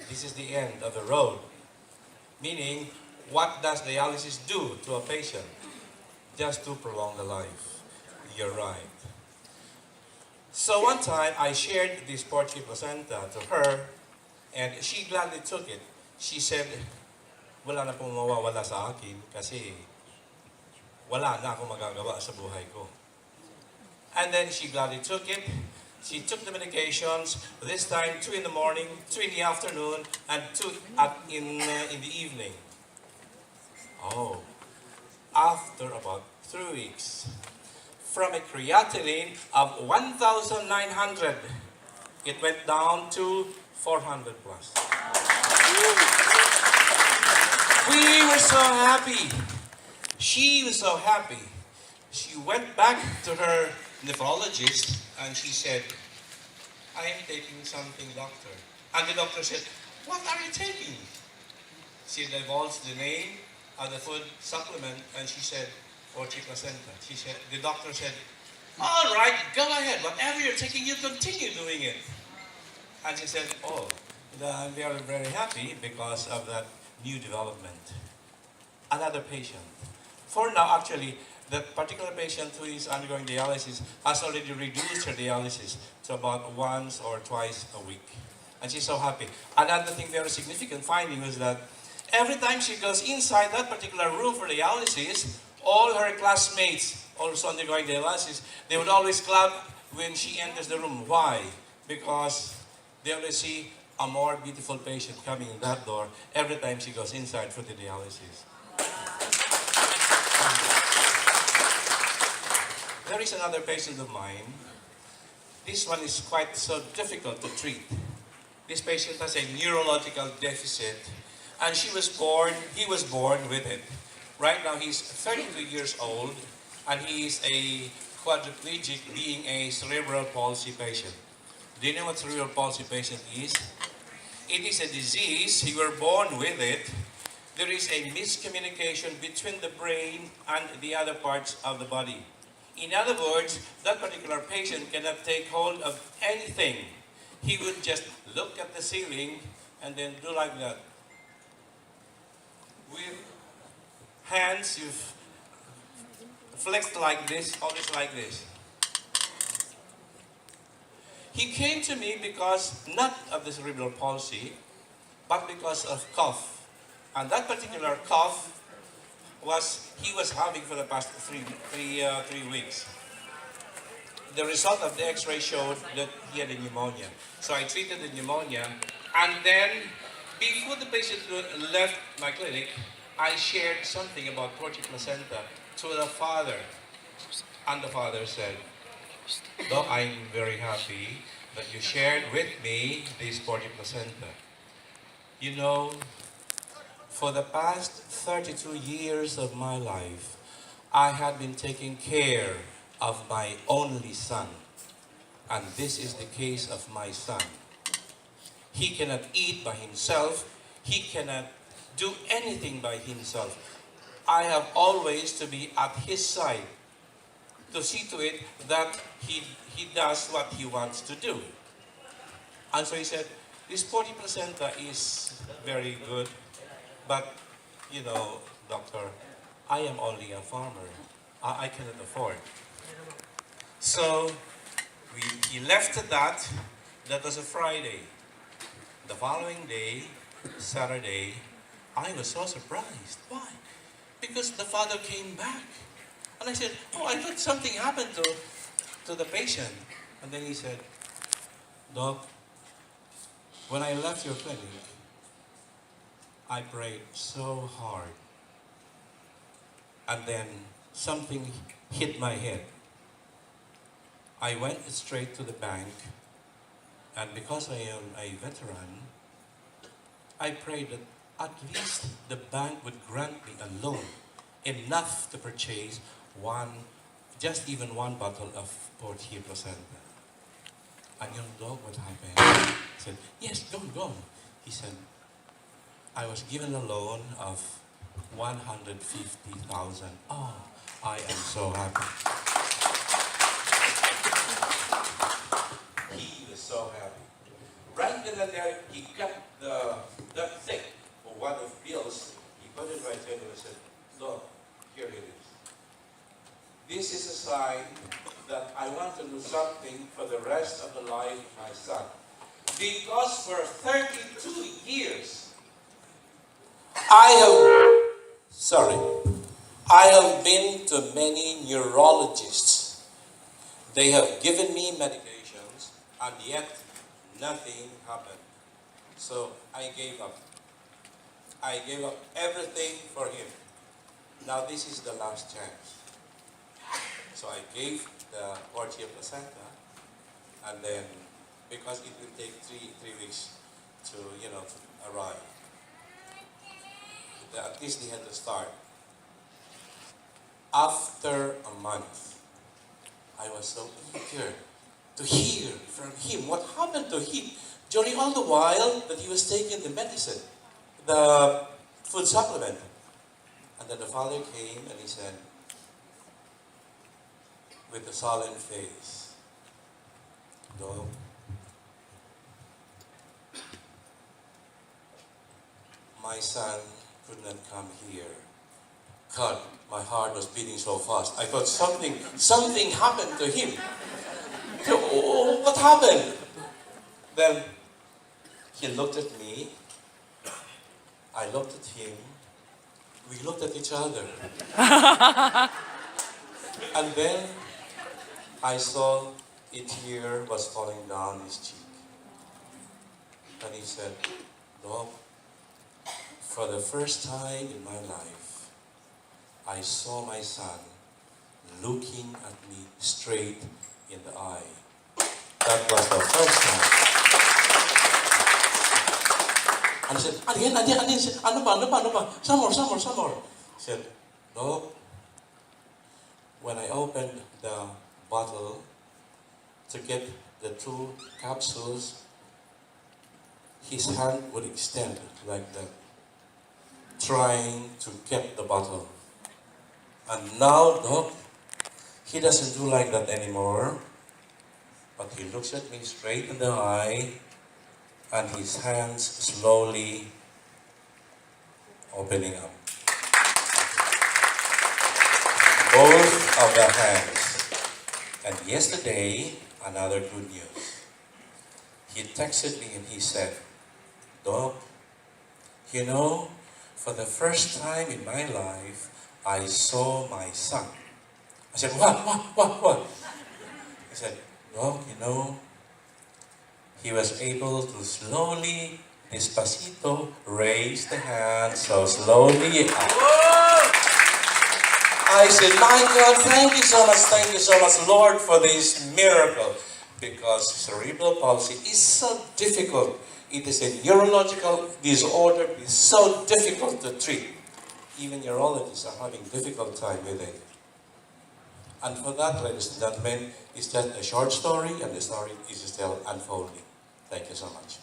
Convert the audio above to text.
this is the end of the road. Meaning, what does dialysis do to a patient? Just to prolong the life. You're right. So one time, I shared this PURTIER placenta to her, and she gladly took it. She said, wala na pong mawawala sa akin kasi wala na akong magagawa sa buhay ko. And then she gladly took it. She took the medications, this time 2 in the morning, 2 in the afternoon, and 2 in the evening. Oh, after about 3 weeks, from a creatinine of 1,900, it went down to 400 plus. We were so happy. She was so happy. She went back to her nephrologist and she said, I am taking something, doctor. And the doctor said, what are you taking? She divulged the name of the food supplement and she said, PURTIER placenta. She said, the doctor said, all right, go ahead. Whatever you're taking, you continue doing it. And she said, oh, I'm very, very happy because of that new development. Another patient. For now, actually, that particular patient who is undergoing dialysis has already reduced her dialysis to about once or twice a week. And she's so happy. Another thing, very significant finding was that every time she goes inside that particular room for dialysis, all her classmates also undergoing dialysis, they would always clap when she enters the room. Why? Because they always see a more beautiful patient coming in that door every time she goes inside for the dialysis. There is another patient of mine. This one is quite so difficult to treat. This patient has a neurological deficit, and he was born with it. Right now he's 32 years old, and he is a quadriplegic, being a cerebral palsy patient. Do you know what cerebral palsy patient is? It is a disease, you were born with it. There is a miscommunication between the brain and the other parts of the body. In other words, that particular patient cannot take hold of anything. He would just look at the ceiling and then do like that. With hands, you've flexed like this, always like this. He came to me because, not of the cerebral palsy, but because of cough. And that particular cough he was having for the past three weeks. The result of the x-ray showed that he had a pneumonia. So I treated the pneumonia, and then before the patient left my clinic, I shared something about PURTIER placenta to the father. And the father said, Doc, I'm very happy that you shared with me this PURTIER placenta. You know, for the past 32 years of my life, I had been taking care of my only son. And this is the case of my son. He cannot eat by himself. He cannot do anything by himself. I have always to be at his side to see to it that he does what he wants to do. And so he said, this PURTIER placenta is very good, but, you know, doctor, I am only a farmer. I cannot afford. So he left that. That was a Friday. The following day, Saturday, I was so surprised. Why? Because the father came back. And I said, oh, I thought something happened to the patient. And then he said, Doc, when I left your clinic, I prayed so hard. And then something hit my head. I went straight to the bank, and because I am a veteran, I prayed that at least the bank would grant me a loan enough to purchase just even one bottle of PURTIER placenta. And you know what happened? I said, yes, go. He said, I was given a loan of 150,000. Oh, I am so happy. He was so happy. right then and there, he cut that thick of one of pills. He put it right there and said, "Look, here it is. This is a sign that I want to do something for the rest of the life of my son. Because for 32 years, I have been to many neurologists. They have given me medications, and yet nothing happened. So I gave up. I gave up everything for him. Now this is the last chance." So I gave the PURTIER placenta, and then, because it will take three weeks to arrive. At least they had to start. After a month, I was so eager to hear from him what happened to him during all the while that he was taking the medicine, the food supplement. And then the father came and he said, with a solemn face, "No, my son could not come here. God, my heart was beating so fast. I thought something happened to him. So, oh, what happened?" Then he looked at me. I looked at him. We looked at each other. And then I saw a tear was falling down his cheek. And he said, "Doc, for the first time in my life, I saw my son looking at me straight in the eye. That was the first time." And he said, "Again, ano pa? Some more. He said, "Doc, when I opened the bottle to get the 2 capsules, his hand would extend like that, trying to get the bottle. And now, Doc, he doesn't do like that anymore, but he looks at me straight in the eye, and his hands slowly opening up. Both of the hands. And yesterday, another good news. He texted me and he said, "Doc, you know, for the first time in my life, I saw my son." I said, What? He said, "Doc, you know, he was able to slowly, despacito, raise the hand so slowly up." I said, "My God, thank you so much, Lord, for this miracle." Because cerebral palsy is so difficult. It is a neurological disorder. It's so difficult to treat. Even neurologists are having a difficult time with it. And for that, ladies and gentlemen, it's just a short story, and the story is still unfolding. Thank you so much.